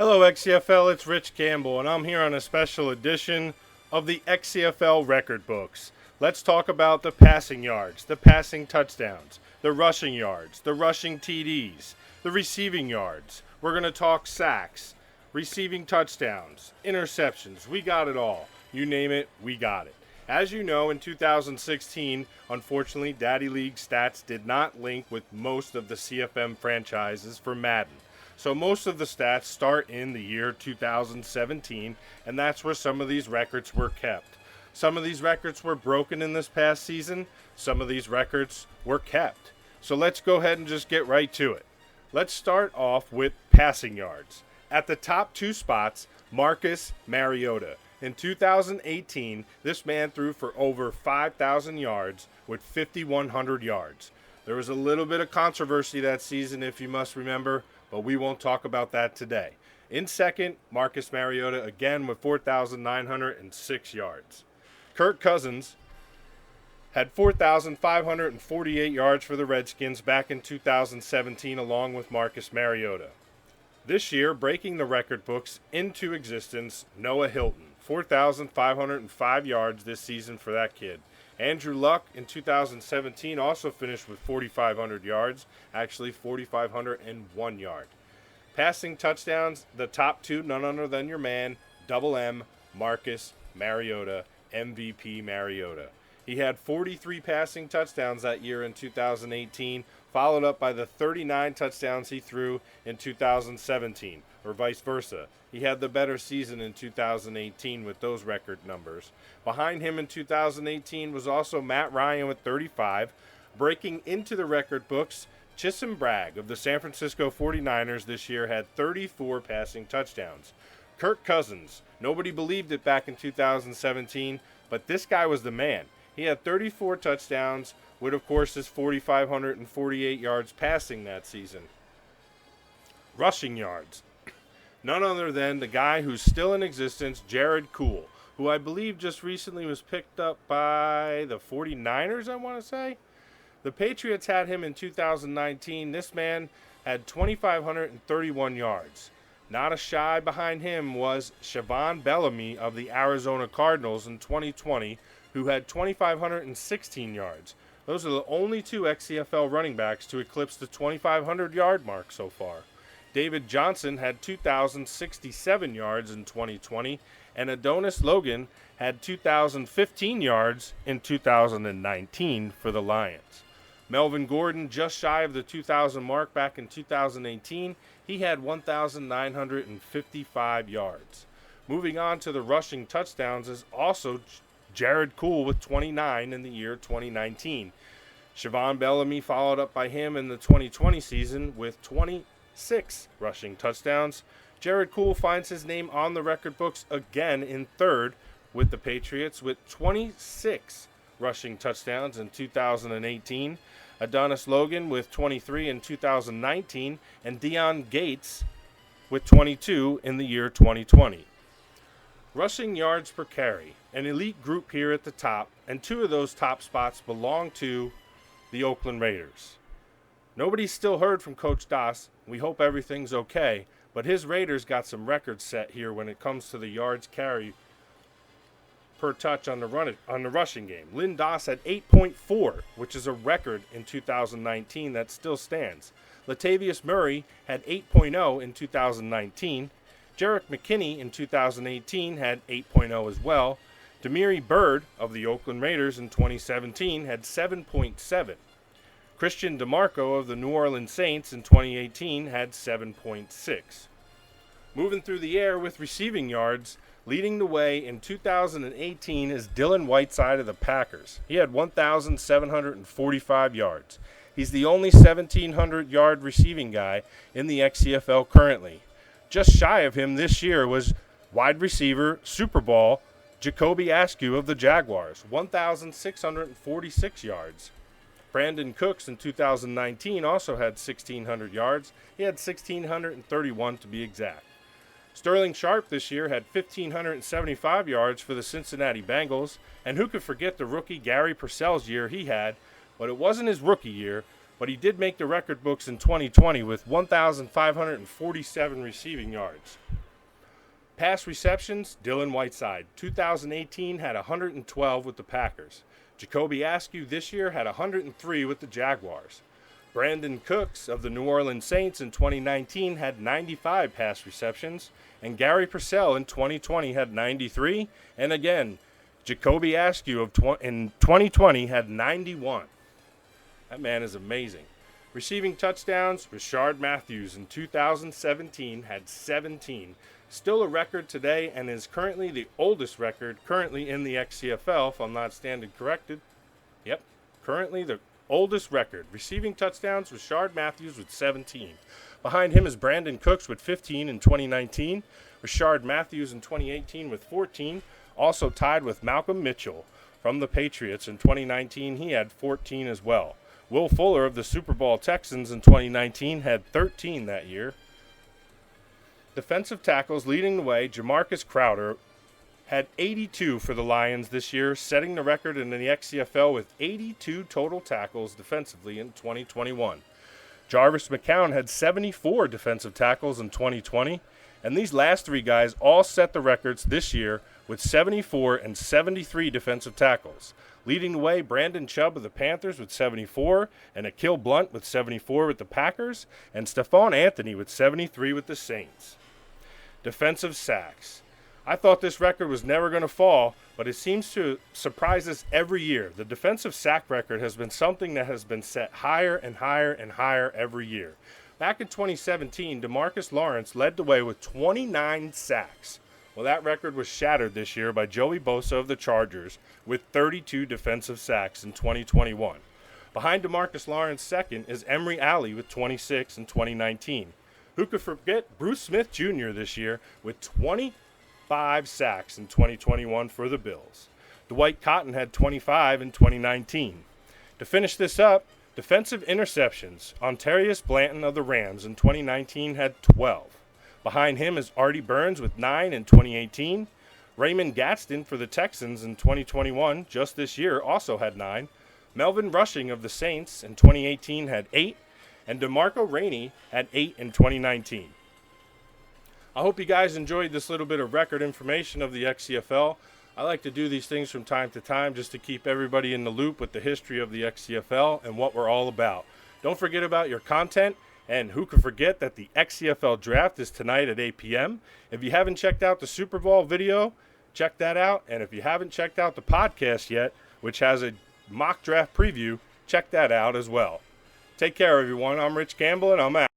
Hello XCFL, it's Rich Campbell, and I'm here on a special edition of the XCFL record books. Let's talk about the passing yards, the passing touchdowns, the rushing yards, the rushing TDs, the receiving yards. We're going to talk sacks, receiving touchdowns, interceptions. We got it all. You name it, we got it. As you know, in 2016, unfortunately, Daddy League stats did not link with most of the CFM franchises for Madden. So most of the stats start in the year 2017, and that's where some of these records were kept. Some of these records were broken in this past season. Some of these records were kept. So let's go ahead and just get right to it. Let's start off with passing yards. At the top two spots, Marcus Mariota. In 2018, this man threw for over 5,000 yards with 5,100 yards. There was a little bit of controversy that season, if you must remember, but we won't talk about that today. In second, Marcus Mariota again with 4,906 yards. Kirk Cousins had 4,548 yards for the Redskins back in 2017 along with Marcus Mariota. This year, breaking the record books into existence, Noah Hilton. 4,505 yards this season for that kid. Andrew Luck in 2017 also finished with 4,500 yards, actually 4,501 yards. Passing touchdowns, the top two, none other than your man, Double M, Marcus Mariota, MVP Mariota. He had 43 passing touchdowns that year in 2018, followed up by the 39 touchdowns he threw in 2017, or vice versa. He had the better season in 2018 with those record numbers. Behind him in 2018 was also Matt Ryan with 35. Breaking into the record books, Chisholm Bragg of the San Francisco 49ers this year had 34 passing touchdowns. Kirk Cousins, nobody believed it back in 2017, but this guy was the man. He had 34 touchdowns with, of course, his 4,548 yards passing that season. Rushing yards. None other than the guy who's still in existence, Jared Cool, who I believe just recently was picked up by the 49ers, I want to say. The Patriots had him in 2019. This man had 2,531 yards. Not a shy behind him was Siobhan Bellamy of the Arizona Cardinals in 2020, who had 2,516 yards. Those are the only two XCFL running backs to eclipse the 2,500 yard mark so far. David Johnson had 2,067 yards in 2020, and Adonis Logan had 2,015 yards in 2019 for the Lions. Melvin Gordon, just shy of the 2,000 mark back in 2018, he had 1,955 yards. Moving on to the rushing touchdowns is also Jared Cool with 29 in the year 2019. Siobhan Bellamy followed up by him in the 2020 season with 26 rushing touchdowns. Jared Cool finds his name on the record books again in third with the Patriots with 26 rushing touchdowns in 2018. Adonis Logan with 23 in 2019, and Dion Gates with 22 in the year 2020. Rushing yards per carry, an elite group here at the top, and two of those top spots belong to the Oakland Raiders. Nobody's still heard from Coach Das. We hope everything's okay, but his Raiders got some records set here when it comes to the yards carry per touch on the rushing game. Lynn Doss had 8.4, which is a record in 2019 that still stands. Latavius Murray had 8.0 in 2019. Jerick McKinney in 2018 had 8.0 as well. Demiri Bird of the Oakland Raiders in 2017 had 7.7. Christian DeMarco of the New Orleans Saints in 2018 had 7.6. Moving through the air with receiving yards, leading the way in 2018 is Dylan Whiteside of the Packers. He had 1,745 yards. He's the only 1,700-yard receiving guy in the XCFL currently. Just shy of him this year was wide receiver, Super Bowl, Jacoby Askew of the Jaguars, 1,646 yards. Brandon Cooks in 2019 also had 1,600 yards. He had 1,631 to be exact. Sterling Sharp this year had 1,575 yards for the Cincinnati Bengals, and who could forget the rookie Gary Purcell's year he had, but it wasn't his rookie year, but he did make the record books in 2020 with 1,547 receiving yards. Pass receptions, Dylan Whiteside. 2018 had 112 with the Packers. Jacoby Askew this year had 103 with the Jaguars. Brandon Cooks of the New Orleans Saints in 2019 had 95 pass receptions, and Gary Purcell in 2020 had 93, and again, Jacoby Askew in 2020 had 91. That man is amazing. Receiving touchdowns, Rashard Matthews in 2017 had 17. Still a record today and is currently the oldest record currently in the XCFL, if I'm not standing corrected. Yep, currently the oldest record. Receiving touchdowns, Rashard Matthews with 17. Behind him is Brandon Cooks with 15 in 2019. Rashard Matthews in 2018 with 14. Also tied with Malcolm Mitchell from the Patriots in 2019. He had 14 as well. Will Fuller of the Super Bowl Texans in 2019 had 13 that year. Defensive tackles leading the way, Jamarcus Crowder had 82 for the Lions this year, setting the record in the XCFL with 82 total tackles defensively in 2021. Jarvis McCown had 74 defensive tackles in 2020, and these last three guys all set the records this year with 74 and 73 defensive tackles. Leading the way, Brandon Chubb of the Panthers with 74, and Akil Blunt with 74 with the Packers, and Stephon Anthony with 73 with the Saints. Defensive sacks. I thought this record was never going to fall, but it seems to surprise us every year. The defensive sack record has been something that has been set higher and higher and higher every year. Back in 2017, DeMarcus Lawrence led the way with 29 sacks. Well, that record was shattered this year by Joey Bosa of the Chargers with 32 defensive sacks in 2021. Behind DeMarcus Lawrence second is Emory Alley with 26 in 2019. Who could forget Bruce Smith Jr. this year with 25 sacks in 2021 for the Bills. Dwight Cotton had 25 in 2019. To finish this up, defensive interceptions. Ontarius Blanton of the Rams in 2019 had 12. Behind him is Artie Burns with 9 in 2018. Raymond Gadsden for the Texans in 2021, just this year, also had 9. Melvin Rushing of the Saints in 2018 had 8. And DeMarco Rainey had 8 in 2019. I hope you guys enjoyed this little bit of record information of the XCFL. I like to do these things from time to time just to keep everybody in the loop with the history of the XCFL and what we're all about. Don't forget about your content, and who could forget that the XCFL draft is tonight at 8 p.m. If you haven't checked out the Super Bowl video, check that out. And if you haven't checked out the podcast yet, which has a mock draft preview, check that out as well. Take care, everyone. I'm Rich Campbell, and I'm out.